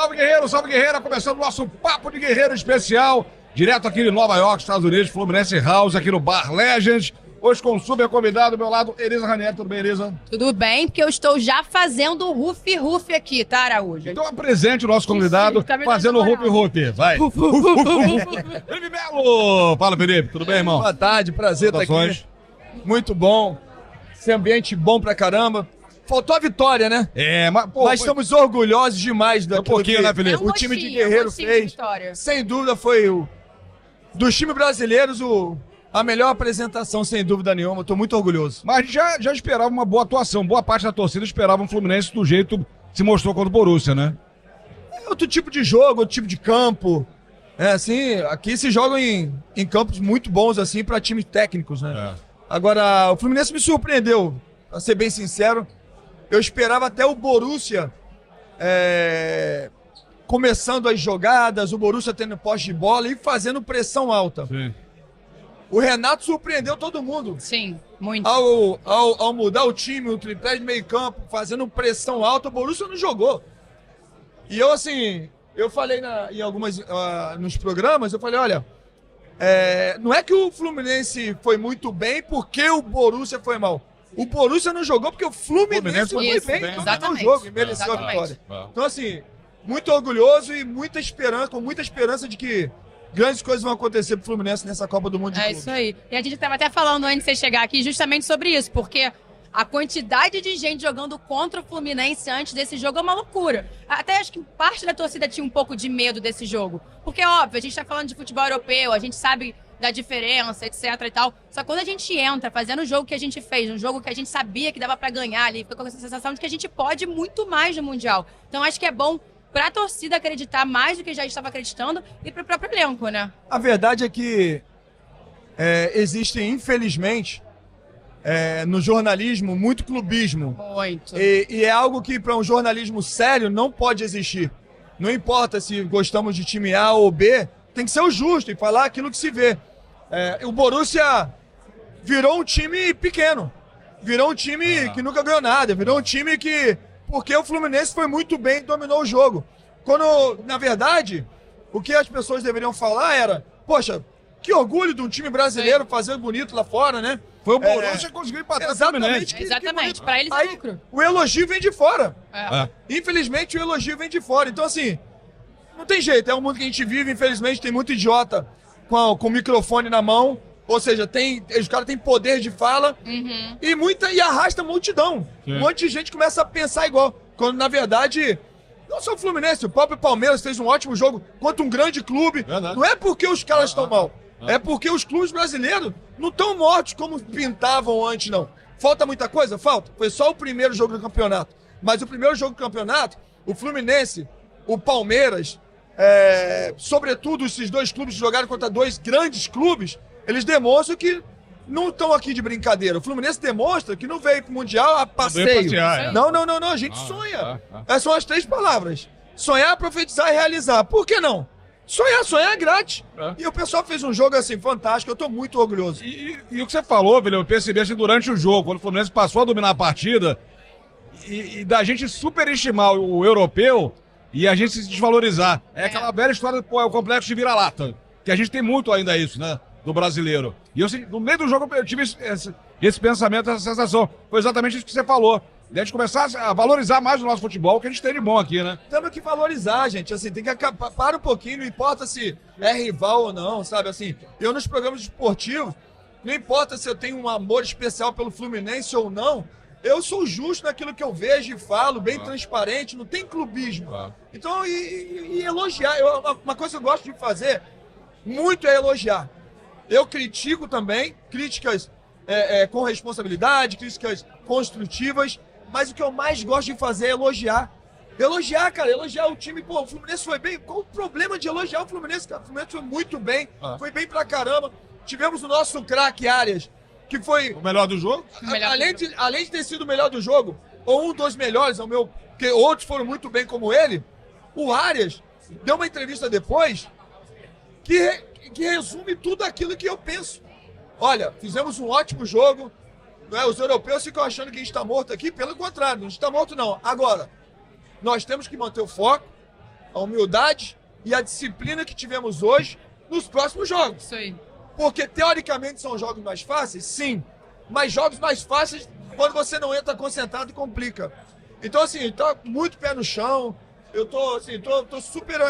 Salve guerreira, começando o nosso Papo de Guerreiro especial, direto aqui de Nova York, Estados Unidos, Fluminense House, aqui no Bar Legends. Hoje com o super convidado, do meu lado, Elisa Ranieri. Tudo bem, Elisa? Tudo bem, porque eu estou já fazendo o rufi-rufi aqui, tá, Araújo? Então apresente o nosso convidado fazendo o rufi-rufi. Vai. Felipe Melo! Fala, Felipe. Tudo bem, irmão? Boa tarde, prazer estar aqui. Muito bom. Esse ambiente bom pra caramba. Faltou a vitória, né? Mas estamos orgulhosos demais daquilo que né, Felipe? o time de Guerreiro fez. Sem dúvida foi dos times brasileiros a melhor apresentação, sem dúvida nenhuma. Estou muito orgulhoso. Mas a gente já esperava uma boa atuação. Boa parte da torcida esperava um Fluminense do jeito que se mostrou contra o Borussia, né? É outro tipo de jogo, outro tipo de campo. Assim, aqui se jogam em campos muito bons, assim, para times técnicos, né? Agora, o Fluminense me surpreendeu, pra ser bem sincero. Eu esperava até o Borussia começando as jogadas, o Borussia tendo posse de bola e fazendo pressão alta. Sim. O Renato surpreendeu todo mundo. Sim, muito. Ao mudar o time, o tripé de meio campo, fazendo pressão alta, o Borussia não jogou. E eu falei em algumas nos programas, eu falei, olha, não é que o Fluminense foi muito bem porque o Borussia foi mal. O Borussia não jogou porque o Fluminense foi muito bem, no jogo e mereceu a vitória. Então, assim, muito orgulhoso e com muita esperança de que grandes coisas vão acontecer pro Fluminense nessa Copa do Mundo de Clubes. Isso aí. E a gente estava até falando antes de você chegar aqui justamente sobre isso, porque a quantidade de gente jogando contra o Fluminense antes desse jogo é uma loucura. Até acho que parte da torcida tinha um pouco de medo desse jogo. Porque, óbvio, a gente tá falando de futebol europeu, a gente sabe da diferença, etc e tal. Só que quando a gente entra fazendo o jogo que a gente fez, um jogo que a gente sabia que dava pra ganhar ali, fica com essa sensação de que a gente pode muito mais no Mundial. Então acho que é bom pra torcida acreditar mais do que já estava acreditando e pro próprio elenco, né? A verdade é que existem, infelizmente, no jornalismo, muito clubismo. Muito. E é algo que, para um jornalismo sério, não pode existir. Não importa se gostamos de time A ou B, tem que ser o justo e falar aquilo que se vê. O Borussia virou um time pequeno. Virou um time que nunca ganhou nada. Virou um time que... Porque o Fluminense foi muito bem e dominou o jogo. Quando, na verdade, o que as pessoas deveriam falar era, poxa, que orgulho de um time brasileiro fazer bonito lá fora, né? Foi o Borussia que conseguiu empatar. Exatamente, pra eles é lucro. O elogio vem de fora. Infelizmente, o elogio vem de fora. Então, assim, não tem jeito. É um mundo que a gente vive, infelizmente, tem muito idiota com o microfone na mão. Ou seja, os caras têm poder de fala e arrasta a multidão. Um monte de gente começa a pensar igual. Quando, na verdade, não só o Fluminense, o próprio Palmeiras fez um ótimo jogo contra um grande clube. Não é porque os caras estão mal. É porque os clubes brasileiros não estão mortos como pintavam antes, não. Falta muita coisa? Falta. Foi só o primeiro jogo do campeonato. Mas o primeiro jogo do campeonato, o Fluminense, o Palmeiras, sobretudo esses dois clubes que jogaram contra dois grandes clubes, eles demonstram que não estão aqui de brincadeira. O Fluminense demonstra que não veio pro Mundial a passeio. Não. A gente sonha. Essas são as 3 palavras. Sonhar, profetizar e realizar. Por que não? Sonhar é grátis. E o pessoal fez um jogo assim fantástico. Eu tô muito orgulhoso. E o que você falou, Vilhão, eu percebi assim, durante o jogo, quando o Fluminense passou a dominar a partida, e da gente superestimar o europeu e a gente se desvalorizar. É aquela velha história do o complexo de vira-lata. Que a gente tem muito ainda isso, né? Do brasileiro. E eu, no meio do jogo, eu tive esse pensamento, essa sensação. Foi exatamente isso que você falou. De a gente começar a valorizar mais o nosso futebol, que a gente tem de bom aqui, né? Temos que valorizar, gente. Assim, tem que parar um pouquinho, não importa se é rival ou não, sabe? Assim, eu nos programas esportivos, não importa se eu tenho um amor especial pelo Fluminense ou não, eu sou justo naquilo que eu vejo e falo, bem transparente, não tem clubismo. Então, e elogiar. Uma coisa que eu gosto de fazer muito é elogiar. Eu critico também, críticas com responsabilidade, críticas construtivas, mas o que eu mais gosto de fazer é elogiar. Elogiar o time. Pô, o Fluminense foi bem. Qual o problema de elogiar o Fluminense, cara? O Fluminense foi muito bem, foi bem pra caramba. Tivemos o nosso craque Arias, que foi... O melhor do jogo? Além de ter sido o melhor do jogo, ou um dos melhores, porque outros foram muito bem como ele, o Arias deu uma entrevista depois que resume tudo aquilo que eu penso. Olha, fizemos um ótimo jogo, não é? Os europeus ficam achando que a gente está morto aqui, pelo contrário, não está morto não. Agora, nós temos que manter o foco, a humildade e a disciplina que tivemos hoje nos próximos jogos. Isso aí. Porque, teoricamente, são jogos mais fáceis? Sim. Mas jogos mais fáceis, quando você não entra concentrado, complica. Então, assim, tá muito pé no chão. Eu tô super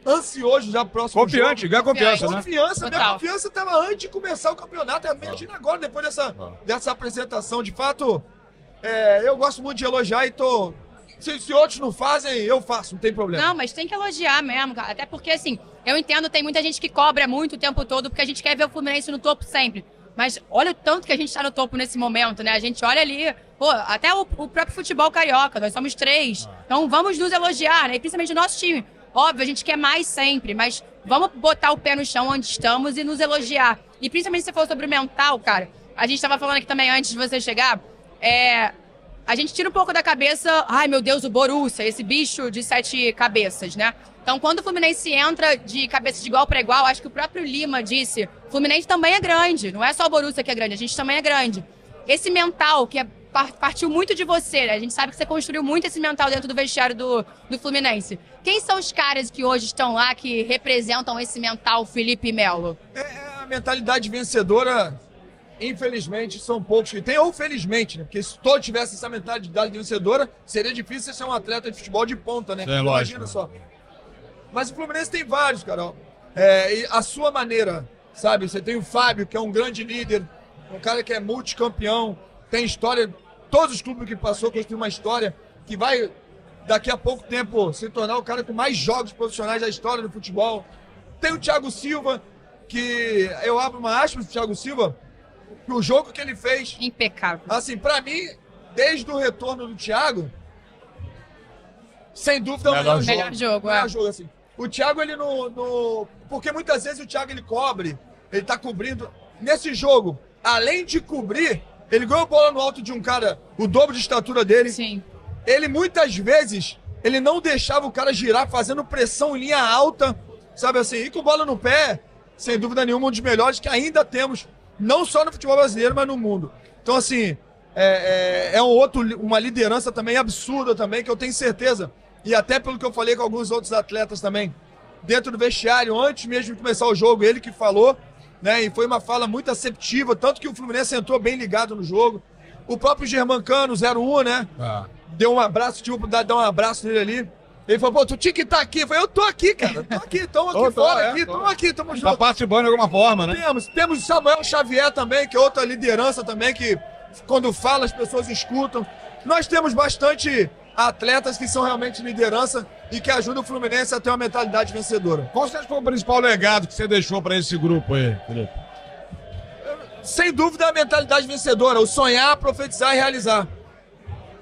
ansioso já pro próximo Confiante, jogo. ganha confiança, né? Minha confiança estava antes de começar o campeonato. Imagina agora, depois dessa apresentação. De fato, eu gosto muito de elogiar e tô... Se outros não fazem, eu faço, não tem problema. Não, mas tem que elogiar mesmo, cara. Até porque, assim, eu entendo, tem muita gente que cobra muito o tempo todo, porque a gente quer ver o Fluminense no topo sempre. Mas olha o tanto que a gente tá no topo nesse momento, né? A gente olha ali, pô, até o próprio futebol carioca, nós somos 3. Então vamos nos elogiar, né? E principalmente o nosso time. Óbvio, a gente quer mais sempre, mas vamos botar o pé no chão onde estamos e nos elogiar. E principalmente se você for sobre o mental, cara, a gente tava falando aqui também antes de você chegar, a gente tira um pouco da cabeça, ai meu Deus, o Borussia, esse bicho de 7 cabeças, né? Então, quando o Fluminense entra de cabeça de igual para igual, acho que o próprio Lima disse, o Fluminense também é grande, não é só o Borussia que é grande, a gente também é grande. Esse mental, que partiu muito de você, né? A gente sabe que você construiu muito esse mental dentro do vestiário do Fluminense. Quem são os caras que hoje estão lá, que representam esse mental, Felipe Melo? A mentalidade vencedora... Infelizmente, são poucos que têm, ou felizmente, né? Porque se todos tivessem essa mentalidade vencedora, seria difícil ser um atleta de futebol de ponta, né? É, imagina só. Mas o Fluminense tem vários, cara. E a sua maneira, sabe? Você tem o Fábio, que é um grande líder, um cara que é multicampeão, tem história, todos os clubes que passou construiu uma história que vai, daqui a pouco tempo, se tornar o cara com mais jogos profissionais da história do futebol. Tem o Thiago Silva, que eu abro uma aspas pro Thiago Silva, o jogo que ele fez... Impecável. Assim, pra mim, desde o retorno do Thiago, sem dúvida, é o melhor jogo. Assim. O Thiago, ele porque muitas vezes o Thiago, ele cobre, ele tá cobrindo. Nesse jogo, além de cobrir, ele ganhou a bola no alto de um cara, o dobro de estatura dele. Sim. Ele, muitas vezes, ele não deixava o cara girar, fazendo pressão em linha alta, sabe assim? E com bola no pé, sem dúvida nenhuma, um dos melhores que ainda temos, não só no futebol brasileiro, mas no mundo. Então, assim, uma liderança também absurda também, que eu tenho certeza, e até pelo que eu falei com alguns outros atletas também, dentro do vestiário, antes mesmo de começar o jogo, ele que falou, né, e foi uma fala muito aceptiva, tanto que o Fluminense entrou bem ligado no jogo. O próprio Germancano, 01, né, deu um abraço, dar um abraço nele ali. Ele falou, pô, tu tinha que estar aqui. Eu falei, eu tô aqui, cara, tô aqui, estamos aqui fora, estamos aqui, estamos juntos. Tá participando de alguma forma, né? Temos o Samuel Xavier também, que é outra liderança também, que quando fala as pessoas escutam. Nós temos bastante atletas que são realmente liderança e que ajudam o Fluminense a ter uma mentalidade vencedora. Qual você acha que foi o principal legado que você deixou pra esse grupo aí, Felipe? Sem dúvida a mentalidade vencedora, o sonhar, profetizar e realizar.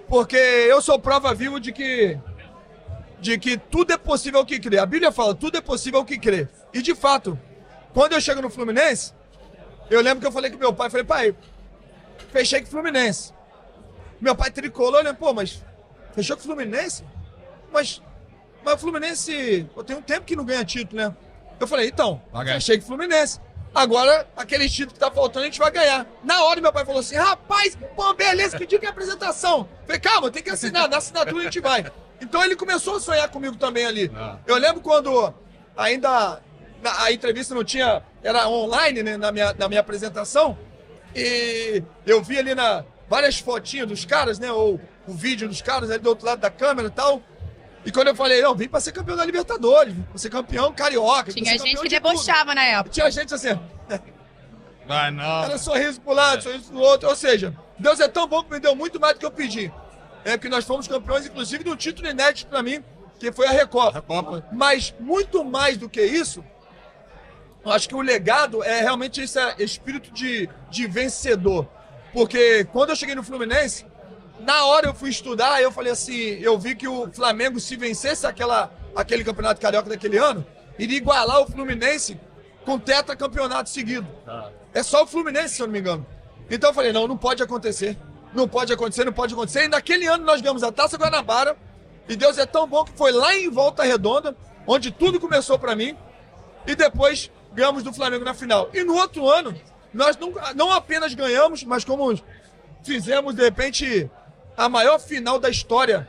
Porque eu sou prova viva de que tudo é possível ao que crê. A Bíblia fala, tudo é possível ao que crê. E de fato, quando eu chego no Fluminense, eu lembro que eu falei com meu pai, pai, fechei com o Fluminense. Meu pai tricolou, né? Pô, mas fechou com o Fluminense? Mas o Fluminense, eu tenho um tempo que não ganha título, né? Eu falei, então, fechei com o Fluminense. Agora, aquele título que tá faltando, a gente vai ganhar. Na hora, meu pai falou assim, rapaz, pô, beleza, que dia que é a apresentação? Eu falei, calma, tem que assinar, na assinatura a gente vai. Então ele começou a sonhar comigo também ali. Eu lembro quando ainda a entrevista não tinha, era online, né, na minha apresentação, e eu vi ali várias fotinhas dos caras, né, ou o vídeo dos caras ali do outro lado da câmera e tal. E quando eu falei, vim pra ser campeão da Libertadores, pra ser campeão carioca. Tinha gente que debochava na época. Tinha gente assim, vai não. Era sorriso pro lado, sorriso pro outro. Ou seja, Deus é tão bom que me deu muito mais do que eu pedi. Porque nós fomos campeões, inclusive, de um título inédito pra mim, que foi a Recopa. Mas muito mais do que isso, eu acho que o legado é realmente esse espírito de vencedor. Porque quando eu cheguei no Fluminense, na hora eu fui estudar, eu falei assim, eu vi que o Flamengo, se vencesse aquele campeonato carioca daquele ano, iria igualar o Fluminense com tetracampeonato seguido. É só o Fluminense, se eu não me engano. Então eu falei, não pode acontecer. Não pode acontecer. E naquele ano nós ganhamos a Taça Guanabara, e Deus é tão bom que foi lá em Volta Redonda, onde tudo começou pra mim, e depois ganhamos do Flamengo na final. E no outro ano, nós não apenas ganhamos, mas como fizemos, de repente, a maior final da história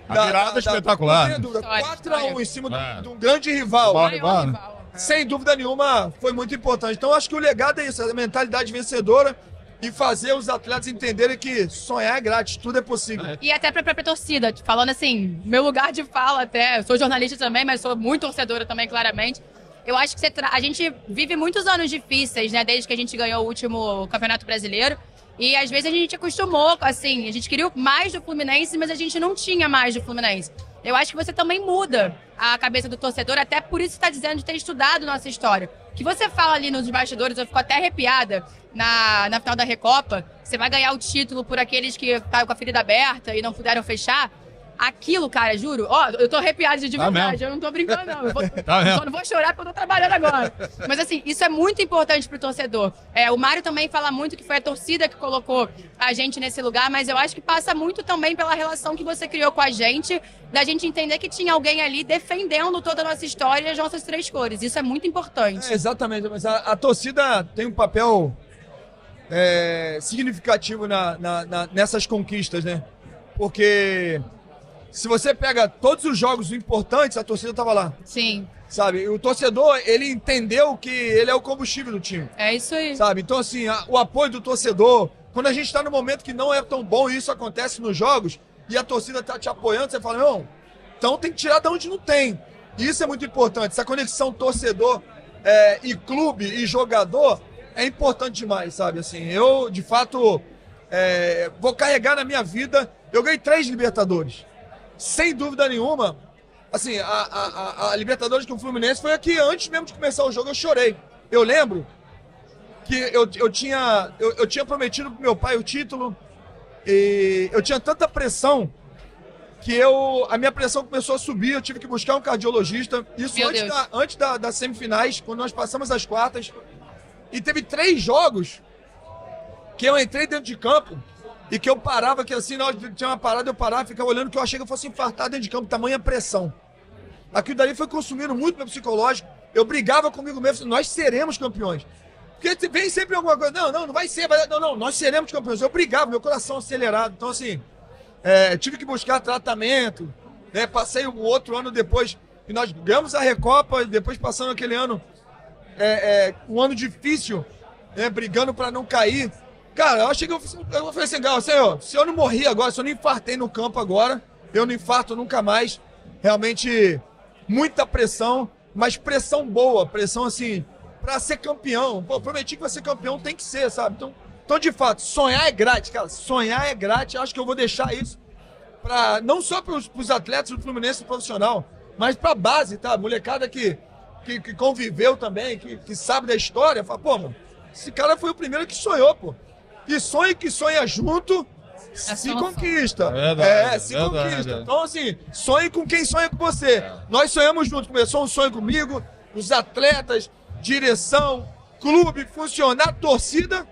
A virada espetacular. Não tenho dúvida. História, 4-1 em cima de um grande rival. Maior Maior rival, né? rival. Sem dúvida nenhuma, foi muito importante. Então, acho que o legado é isso, a mentalidade vencedora e fazer os atletas entenderem que sonhar é grátis, tudo é possível. E até pra própria torcida, falando assim, meu lugar de fala até, eu sou jornalista também, mas sou muito torcedora também, claramente. Eu acho que a gente vive muitos anos difíceis, né, desde que a gente ganhou o último Campeonato Brasileiro. E às vezes a gente acostumou, assim, a gente queria mais do Fluminense, mas a gente não tinha mais do Fluminense. Eu acho que você também muda a cabeça do torcedor, até por isso está dizendo de ter estudado nossa história. O que você fala ali nos bastidores, eu fico até arrepiada na final da Recopa, você vai ganhar o título por aqueles que estavam com a ferida aberta e não puderam fechar. Aquilo, cara, juro, eu tô arrepiada de verdade, eu não tô brincando não, só não vou chorar porque eu tô trabalhando agora. Mas assim, isso é muito importante pro torcedor. O Mário também fala muito que foi a torcida que colocou a gente nesse lugar, mas eu acho que passa muito também pela relação que você criou com a gente, da gente entender que tinha alguém ali defendendo toda a nossa história e as nossas três cores. Isso é muito importante. Exatamente, mas a torcida tem um papel significativo nessas conquistas, né? Porque se você pega todos os jogos importantes, a torcida estava lá. Sim. Sabe? E o torcedor, ele entendeu que ele é o combustível do time. É isso aí. Sabe? Então, assim, o apoio do torcedor, quando a gente está no momento que não é tão bom, e isso acontece nos jogos, e a torcida tá te apoiando, você fala, não, então tem que tirar de onde não tem. E isso é muito importante. Essa conexão torcedor e clube e jogador é importante demais, sabe? Assim, eu, de fato, vou carregar na minha vida. Eu ganhei 3 Libertadores. Sem dúvida nenhuma, assim, a Libertadores com o Fluminense foi aqui, antes mesmo de começar o jogo, eu chorei. Eu lembro que eu tinha prometido pro meu pai o título e eu tinha tanta pressão que a minha pressão começou a subir, eu tive que buscar um cardiologista, isso antes das semifinais, quando nós passamos as quartas, e teve 3 jogos que eu entrei dentro de campo e que eu parava, que assim, na hora que tinha uma parada, eu parava, ficava olhando, que eu achei que eu fosse infartar dentro de campo, tamanha pressão. Aquilo dali foi consumindo muito meu psicológico, eu brigava comigo mesmo, nós seremos campeões. Porque vem sempre alguma coisa, não vai ser, nós seremos campeões. Eu brigava, meu coração acelerado, então assim, tive que buscar tratamento, né? Passei um outro ano depois, e nós ganhamos a Recopa, depois passando aquele ano, um ano difícil, né? Brigando para não cair. Cara, eu achei que eu falei assim, Senhor, se eu não morri agora, se eu não infartei no campo agora, eu não infarto nunca mais. Realmente, muita pressão, mas pressão boa, pressão assim, pra ser campeão. Pô, prometi que vai ser campeão, tem que ser, sabe? Então, de fato, sonhar é grátis, cara. Sonhar é grátis, eu acho que eu vou deixar isso não só pros atletas do Fluminense profissional, mas pra base, tá? Molecada que conviveu também, que sabe da história, fala, pô, mano, esse cara foi o primeiro que sonhou, pô. E sonha que sonha junto, se conquista. Se conquista. Então, assim, sonhe com quem sonha com você. Nós sonhamos juntos. Começou um sonho comigo, os atletas, direção, clube, funcionário, torcida,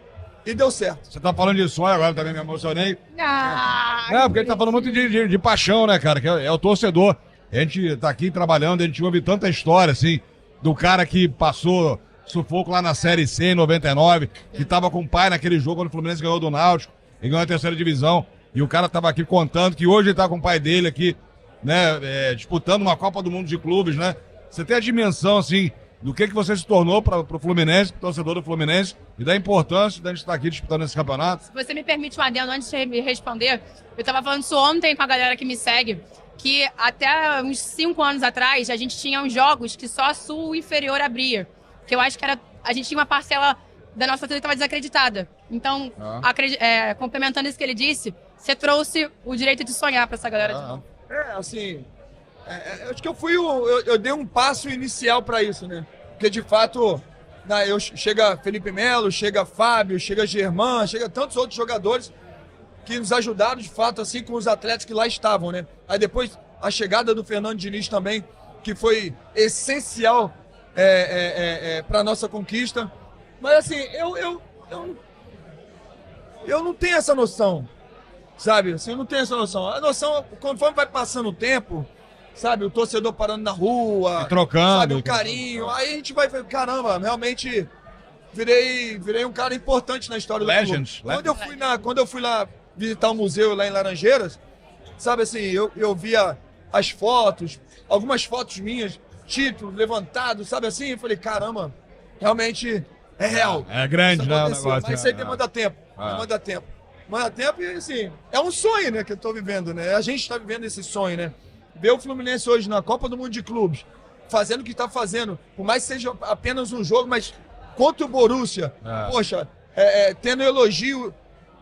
e deu certo. Você tá falando de sonho agora, também me emocionei. Porque ele tá falando muito de paixão, né, cara? Que é o torcedor. A gente tá aqui trabalhando, a gente ouve tanta história, assim, do cara que passou sufoco lá na Série C em 99, que tava com o pai naquele jogo quando o Fluminense ganhou do Náutico e ganhou a 3ª divisão, e o cara tava aqui contando que hoje ele tá com o pai dele aqui, né, disputando uma Copa do Mundo de clubes, né? Você tem a dimensão, assim, do que você se tornou pro Fluminense, pro torcedor do Fluminense, e da importância da gente estar aqui disputando esse campeonato. Se você me permite um adendo antes de me responder, eu tava falando isso ontem com a galera que me segue, que até uns 5 anos atrás a gente tinha uns jogos que só a Sul Inferior abria. Que eu acho que a gente tinha uma parcela da nossa torcida que estava desacreditada. Então, complementando isso que ele disse, você trouxe o direito de sonhar para essa galera de novo. Assim, acho que eu dei um passo inicial para isso, né? Porque, de fato, chega Felipe Melo, chega Fábio, chega Germán, chega tantos outros jogadores que nos ajudaram, de fato, assim, com os atletas que lá estavam, né? Aí depois, a chegada do Fernando Diniz também, que foi essencial para nossa conquista. Mas assim, eu não tenho essa noção, sabe? Assim, eu não tenho essa noção. A noção, conforme vai passando o tempo, sabe? O torcedor parando na rua, e trocando, sabe? O carinho. Aí a gente vai, caramba, realmente virei um cara importante na história do clube. Quando eu fui lá visitar o museu lá em Laranjeiras, sabe assim, eu via as fotos, algumas fotos minhas, título levantado, sabe assim, eu falei, caramba, realmente é real. É grande, né, o Aconteceu, negócio. mas isso aí demanda tempo, demanda tempo. Manda tempo e, assim, é um sonho, né, que eu tô vivendo, né? A gente tá vivendo esse sonho, né? Ver o Fluminense hoje na Copa do Mundo de Clubes, fazendo o que tá fazendo, por mais que seja apenas um jogo, mas contra o Borussia, poxa, tendo elogio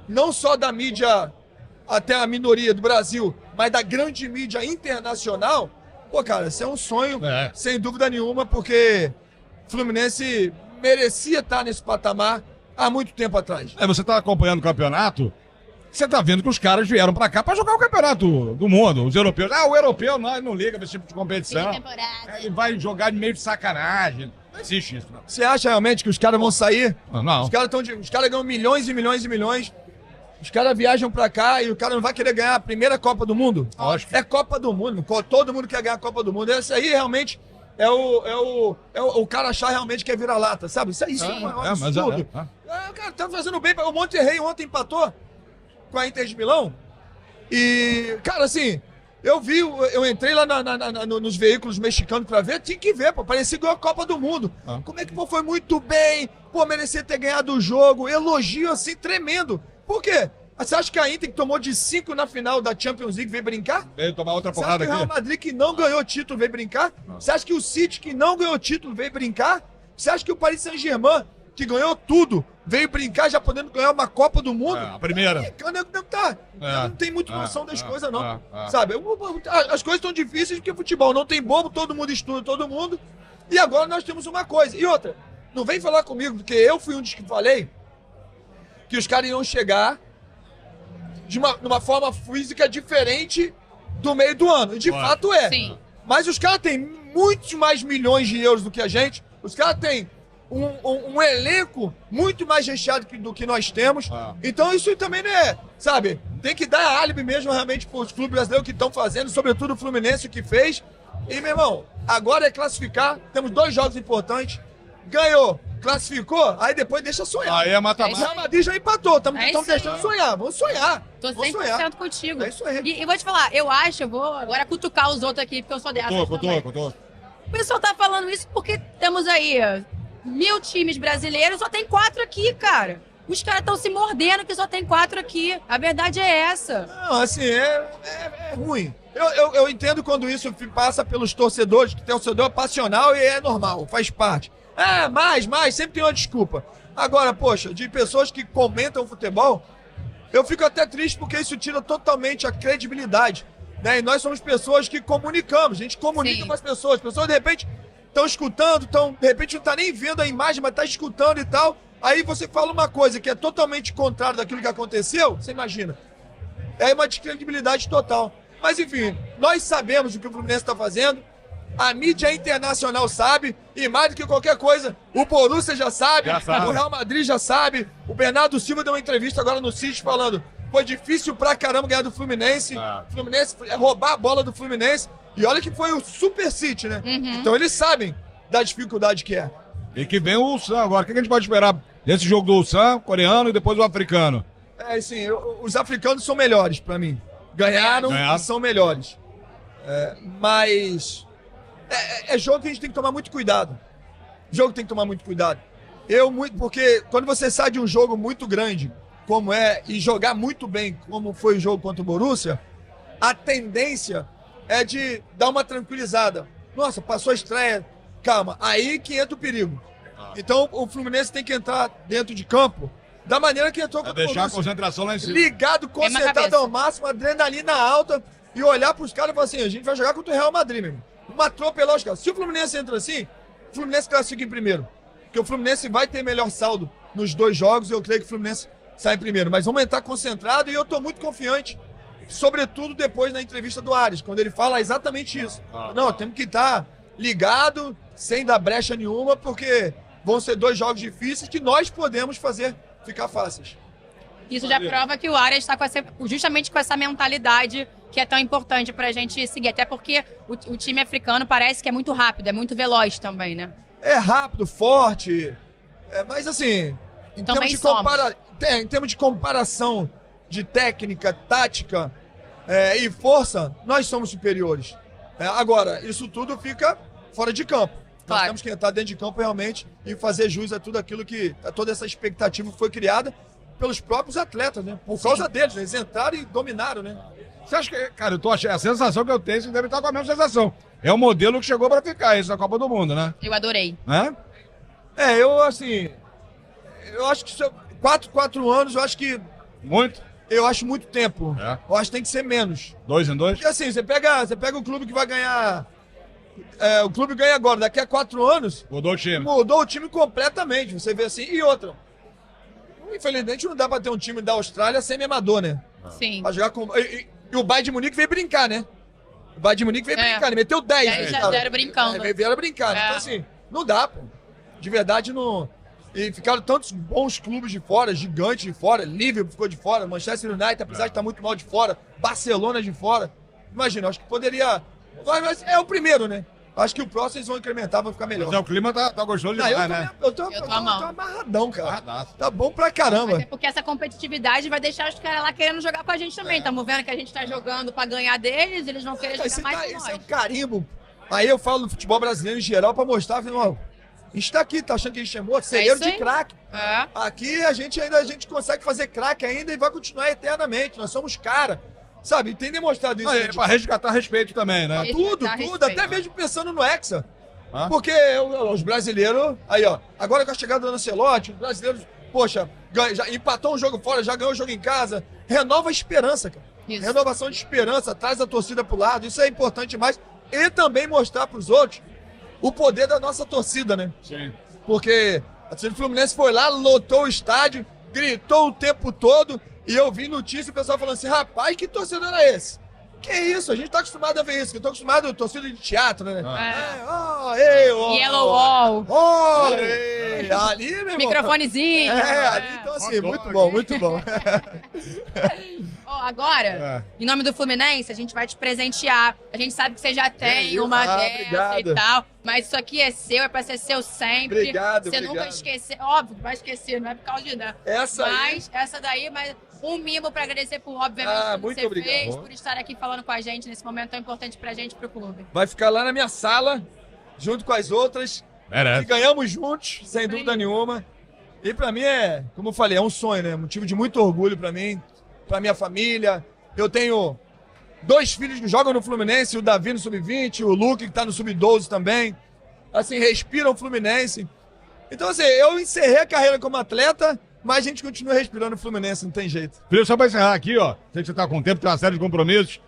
não só da mídia até a minoria do Brasil, mas da grande mídia internacional, pô, cara, isso é um sonho, sem dúvida nenhuma, porque o Fluminense merecia estar nesse patamar há muito tempo atrás. Você tá acompanhando o campeonato, você tá vendo que os caras vieram pra cá pra jogar o campeonato do mundo, os europeus. O europeu não liga pra esse tipo de competição. Ele vai jogar de meio de sacanagem. Não existe isso, não. Você acha realmente que os caras vão sair? Não. Os caras ganham milhões e milhões e milhões. Os caras viajam pra cá e o cara não vai querer ganhar a primeira Copa do Mundo? Lógico. É Copa do Mundo. Todo mundo quer ganhar a Copa do Mundo. Esse aí realmente é o cara achar realmente que é vira-lata, sabe? Isso é um absurdo. O cara tá fazendo bem. O Monterrey ontem empatou com a Inter de Milão. E, cara, assim, eu entrei lá nos veículos mexicanos pra ver, tinha que ver, pô, parecia que ganhou a Copa do Mundo. Como é que, pô, foi muito bem, pô, merecia ter ganhado o jogo, elogio, assim, tremendo. Por quê? Você acha que a Inter que tomou de 5 na final da Champions League veio brincar? Veio tomar outra Você acha porrada que o Real aqui. Madrid que não ganhou título veio brincar? Você acha que o City que não ganhou título veio brincar? Você acha que o Paris Saint-Germain que ganhou tudo veio brincar já podendo ganhar uma Copa do Mundo? A primeira. Não tem muita noção das coisas, não. Sabe? As coisas estão difíceis porque futebol não tem bobo, todo mundo estuda todo mundo. E agora nós temos uma coisa. E outra, não vem falar comigo, porque eu fui um dos que falei que os caras iam chegar de uma forma física diferente do meio do ano. E de fato é. Sim. Mas os caras têm muitos mais milhões de euros do que a gente. Os caras têm um elenco muito mais recheado do que nós temos. Então isso também não é, sabe? Tem que dar álibi mesmo realmente para os clubes brasileiros que estão fazendo, sobretudo o Fluminense que fez. E, meu irmão, agora é classificar. Temos 2 jogos importantes. Ganhou, classificou, aí depois deixa sonhar. Aí é O mata-mata. Real Madrid já empatou, estamos É isso deixando aí. sonhar. Vamos sonhar. Tô Vamos 100% sonhar. contigo. É isso aí. E vou te falar, eu vou agora cutucar os outros aqui, porque eu sou dessa. também. Tô. O pessoal tá falando isso porque temos aí 1000 times brasileiros, só tem 4 aqui, cara. Os caras estão se mordendo que só tem 4 aqui. A verdade é essa. Não, assim, é ruim. Eu entendo quando isso passa pelos torcedores, que tem um torcedor passional e é normal, faz parte. Mais, sempre tem uma desculpa. Agora, poxa, de pessoas que comentam futebol, eu fico até triste porque isso tira totalmente a credibilidade, né? E nós somos pessoas que comunicamos, a gente comunica Sim. com as pessoas de repente estão escutando, de repente não tá nem vendo a imagem, mas tá escutando e tal. Aí você fala uma coisa que é totalmente contrária daquilo que aconteceu, você imagina. É uma descredibilidade total. Mas enfim, nós sabemos o que o Fluminense está fazendo, a mídia internacional sabe, e mais do que qualquer coisa, o Borussia já sabe, o Real Madrid já sabe, o Bernardo Silva deu uma entrevista agora no City falando, foi difícil pra caramba ganhar do Fluminense, Fluminense roubar a bola do Fluminense, e olha que foi o Super City, né? Então eles sabem da dificuldade que é. E que vem o Ulsan agora. O que a gente pode esperar desse jogo do Ulsan, coreano, e depois o africano? Assim, os africanos são melhores pra mim. Ganharam e são melhores. Mas é jogo que a gente tem que tomar muito cuidado. Porque quando você sai de um jogo muito grande, como e jogar muito bem, como foi o jogo contra o Borussia, a tendência é de dar uma tranquilizada. Nossa, passou a estreia, calma. Aí que entra o perigo. Então o Fluminense tem que entrar dentro de campo da maneira que entrou contra o Deixar a Borussia. concentração lá em cima. Ligado, concentrado ao máximo, adrenalina alta, e olhar pros caras e falar assim, a gente vai jogar contra o Real Madrid, meu irmão. Vamos atropelar os caras. Se o Fluminense entra assim, o Fluminense classifica em primeiro. Porque o Fluminense vai ter melhor saldo nos 2 jogos, eu creio que o Fluminense sai em primeiro. Mas vamos entrar concentrado e eu tô muito confiante, sobretudo depois na entrevista do Ares, quando ele fala exatamente isso. Não, temos que estar ligado, sem dar brecha nenhuma, porque vão ser 2 jogos difíceis que nós podemos fazer ficar fáceis. Isso já prova que o Arias está justamente com essa mentalidade que é tão importante pra gente seguir. Até porque o time africano parece que é muito rápido, é muito veloz também, né? É rápido, forte, mas assim, em termos de comparação de técnica, tática, e força, nós somos superiores. Agora, isso tudo fica fora de campo. Nós Claro. temos que entrar dentro de campo realmente e fazer jus a tudo aquilo a toda essa expectativa que foi criada pelos próprios atletas, né? Por causa deles, né? Eles entraram e dominaram, né? Você acha que, cara, eu tô achando, a sensação que eu tenho, você deve estar com a mesma sensação. É o modelo que chegou pra ficar, isso na Copa do Mundo, né? Eu adorei. Né? Eu acho que 4 anos, Muito? eu acho muito tempo. É. Eu acho que tem que ser menos. 2 em 2? Porque assim, você pega o clube que vai ganhar, o clube ganha agora, daqui a 4 anos, Mudou o time. mudou o time completamente, você vê assim. E outra, infelizmente não dá pra ter um time da Austrália semi-amador, né? Sim. Pra jogar com... E o Bayern de Munique veio brincar, né? O Bayern de Munique veio brincar, ele meteu 10. Aí já deram brincando. Vieram brincar. Então assim, não dá, pô. De verdade, não... E ficaram tantos bons clubes de fora, gigantes de fora, Liverpool ficou de fora, Manchester United, apesar de estar muito mal de fora, Barcelona de fora. Imagina, acho que poderia... Mas é o primeiro, né? Acho que o próximo eles vão incrementar, vai ficar melhor. Mas o clima tá gostoso demais, né? Eu tô amando. amarradão, cara. Amarradaço. Tá bom pra caramba. Até porque essa competitividade vai deixar os caras lá querendo jogar com a gente também. Estamos vendo que a gente tá jogando pra ganhar deles, eles vão querer jogar mais com Esse é um nós. carimbo. Aí eu falo do futebol brasileiro em geral pra mostrar, ó, a gente tá aqui, tá achando que a gente é morto? Celeiro isso de aí. craque. É. Aqui a gente consegue fazer craque ainda e vai continuar eternamente. Nós somos cara. Sabe? Tem demonstrado isso. Não, é pra resgatar respeito também, né? Isso. Tudo, Dá tudo. respeito. Até mesmo pensando no Hexa. Ah. Porque os brasileiros... Aí, ó. Agora com a chegada do Ancelotti, os brasileiros... Poxa, já empatou um jogo fora, já ganhou um jogo em casa. Renova a esperança, cara. Isso. Renovação de esperança. Traz a torcida pro lado. Isso é importante demais. E também mostrar pros outros o poder da nossa torcida, né? Sim. Porque a torcida do Fluminense foi lá, lotou o estádio, gritou o tempo todo, e eu vi notícia e o pessoal falando assim, rapaz, que torcedor era esse? Que isso? A gente tá acostumado a ver isso, que eu tô acostumado a torcida de teatro, né? Yellow Wall, Ali, meu irmão. microfonezinho. Ali, então assim, muito bom, muito bom. Ó, agora, em nome do Fluminense, a gente vai te presentear. A gente sabe que você já tem isso? uma Ah, dessa obrigado. e tal, mas isso aqui é seu, é pra ser seu sempre. Obrigado, Você nunca obrigado. esquecer, óbvio que vai esquecer, não é por causa de nada. Essa aí. Mas essa daí, mas um mimo pra agradecer por, obviamente, tudo que muito você obrigado. fez, por estar aqui falando com a gente nesse momento tão importante pra gente e pro clube. Vai ficar lá na minha sala, junto com as outras, que Merece. ganhamos juntos, sem dúvida nenhuma. E pra mim como eu falei, é um sonho, né? Motivo de muito orgulho pra mim, pra minha família. Eu tenho 2 filhos que jogam no Fluminense, o Davi no Sub-20, o Luke que tá no Sub-12 também. Assim, respiram o Fluminense. Então, assim, eu encerrei a carreira como atleta, mas a gente continua respirando o Fluminense, não tem jeito. Felipe, só pra encerrar aqui, ó. Sei que você tá com tempo, tem uma série de compromissos.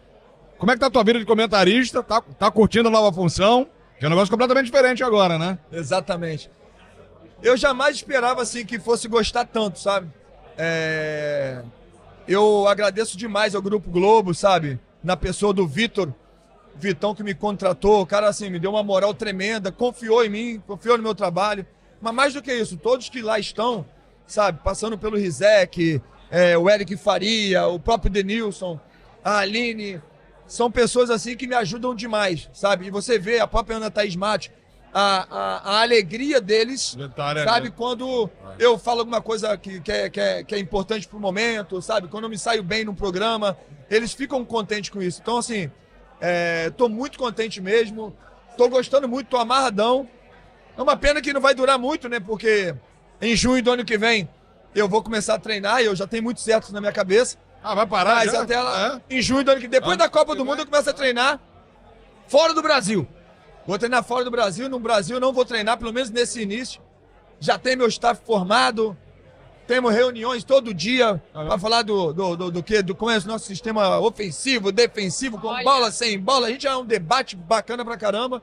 Como é que tá a tua vida de comentarista? Tá curtindo a nova função? Que é um negócio completamente diferente agora, né? Exatamente. Eu jamais esperava, assim, que fosse gostar tanto, sabe? Eu agradeço demais ao Grupo Globo, sabe? Na pessoa do Vitão que me contratou. O cara, assim, me deu uma moral tremenda, confiou em mim, confiou no meu trabalho. Mas mais do que isso, todos que lá estão, sabe? Passando pelo Rizek, o Eric Faria, o próprio Denilson, a Aline, são pessoas, assim, que me ajudam demais, sabe? E você vê a própria Ana Thaís Mate, a alegria deles, Vitória, sabe? né? Quando eu falo alguma coisa que é importante pro momento, sabe? Quando eu me saio bem no programa, eles ficam contentes com isso. Então, assim, tô muito contente mesmo, tô gostando muito, tô amarradão. É uma pena que não vai durar muito, né? Porque em junho do ano que vem eu vou começar a treinar e eu já tenho muito certo na minha cabeça. Ah, vai parar Mas já? até lá, É? em junho do ano que vem, depois da Copa do Mundo, eu começo a treinar fora do Brasil. Vou treinar fora do Brasil. No Brasil não vou treinar, pelo menos nesse início. Já tem meu staff formado. Temos reuniões todo dia para falar do como é o nosso sistema ofensivo, defensivo, com Olha. bola, sem bola. A gente é um debate bacana pra caramba.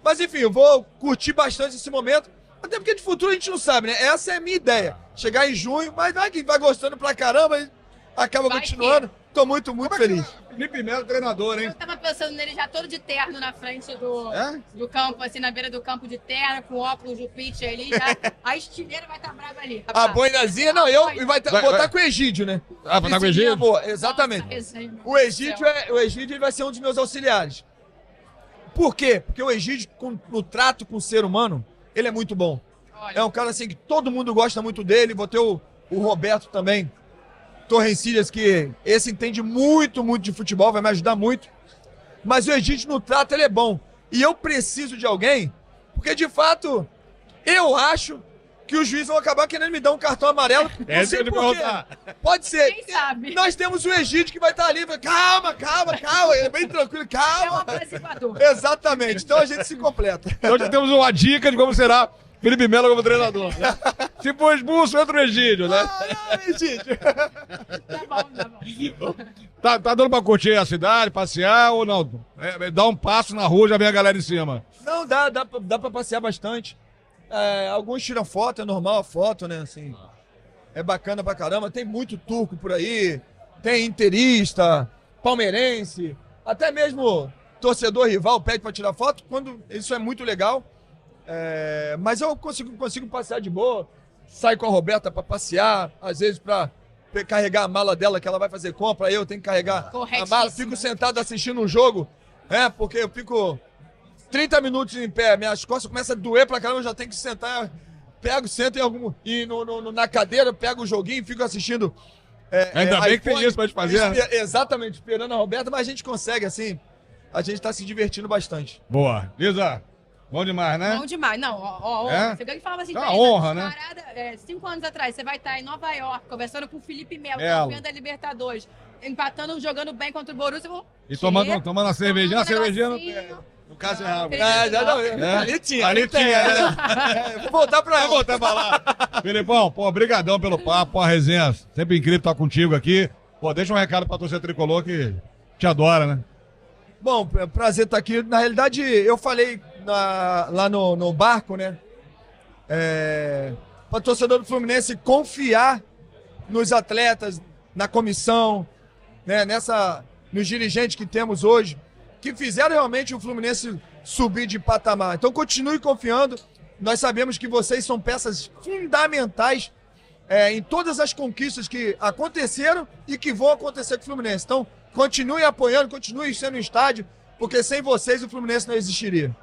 Mas enfim, eu vou curtir bastante esse momento. Até porque de futuro a gente não sabe, né? Essa é a minha ideia. Chegar em junho, mas vai que vai gostando pra caramba e acaba Vai continuando. Tô muito feliz. Felipe Melo, treinador, hein? Eu tava pensando nele já todo de terno na frente É? do campo, assim, na beira do campo de terno, com óculos do pitch ali, já. A estileira vai estar brava ali. A boinazinha, não, e vai Vai- botar vai- com o Egídio, né? Ah, vai estar com o Esse dia, Egídio? boa, exatamente. O Egídio, ele vai ser um dos meus auxiliares. Por quê? Porque o Egídio, no trato com o ser humano, ele é muito bom. Olha, É um cara assim que todo mundo gosta muito dele. Vou ter o Roberto também, Torrencilhas, que esse entende muito de futebol, vai me ajudar muito. Mas o Egídio no trato, ele é bom. E eu preciso de alguém, porque de fato, eu acho que os juízes vão acabar querendo me dar um cartão amarelo. Não sei por quê. Pode ser. Quem sabe? Nós temos o Egídio que vai estar ali. Calma. Ele é bem tranquilo, É um calma. apaziguador. Exatamente. Então a gente se completa. Então já temos uma dica de como será Felipe Melo como treinador. Né? Se for expulso, entra o Egídio, né? Egídio. Tá bom. Tá dando pra curtir a cidade, passear ou não? Dá um passo na rua, já vem a galera em cima. Não, dá pra passear bastante. Alguns tiram foto, é normal a foto, né? Assim, é bacana pra caramba. Tem muito turco por aí, tem interista, palmeirense, até mesmo torcedor rival pede pra tirar foto, isso é muito legal. Mas eu consigo passear de boa. Saio com a Roberta pra passear, às vezes pra carregar a mala dela, que ela vai fazer compra, aí eu tenho que carregar a mala. Fico sentado assistindo um jogo, porque eu fico 30 minutos em pé, minhas costas começam a doer pra caramba, eu já tenho que sentar, sento na cadeira, pego o joguinho e fico assistindo. Ainda bem que tem isso pra te fazer. Exatamente, esperando a Roberta, mas a gente consegue, assim, a gente tá se divertindo bastante. Boa. Lisa, bom demais, né? Bom demais. Não, ó. É? Você falava assim, uma honra, né? 5 anos atrás, você vai estar em Nova York, conversando com o Felipe Melo, Melo. campeão da Libertadores, empatando, jogando bem contra o Borussia. E tomando uma cervejinha, uma cervejinha negocinho. no caso é rabo. Ali tinha, Ali tinha, né? Vou voltar pra lá. Felipão, brigadão pelo papo, a resenha. Sempre incrível estar contigo aqui. Deixa um recado pra torcida tricolor que te adora, né? Bom, prazer estar aqui. Na realidade, eu falei lá no barco, né? Para torcedor do Fluminense confiar nos atletas, na comissão, né? Nos dirigentes que temos hoje, que fizeram realmente o Fluminense subir de patamar. Então continue confiando. Nós sabemos que vocês são peças fundamentais em todas as conquistas que aconteceram e que vão acontecer com o Fluminense. Então continue apoiando, continue sendo no estádio, porque sem vocês o Fluminense não existiria.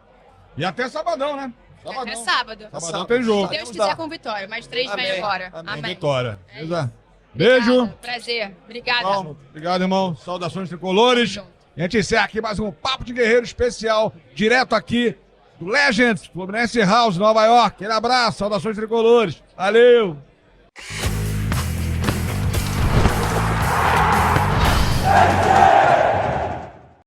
E até sabadão, né? Até sábado. Sabadão tem jogo. Se Deus quiser com vitória, mais 3 vem agora. Amém. Com vitória. Beijo. Obrigada, prazer. Obrigada. Bom, obrigado, irmão. Saudações tricolores. E a gente encerra aqui mais um Papo de Guerreiro especial, direto aqui do Legends, Fluminense House, Nova York. Aquele abraço, saudações tricolores. Valeu! Legends!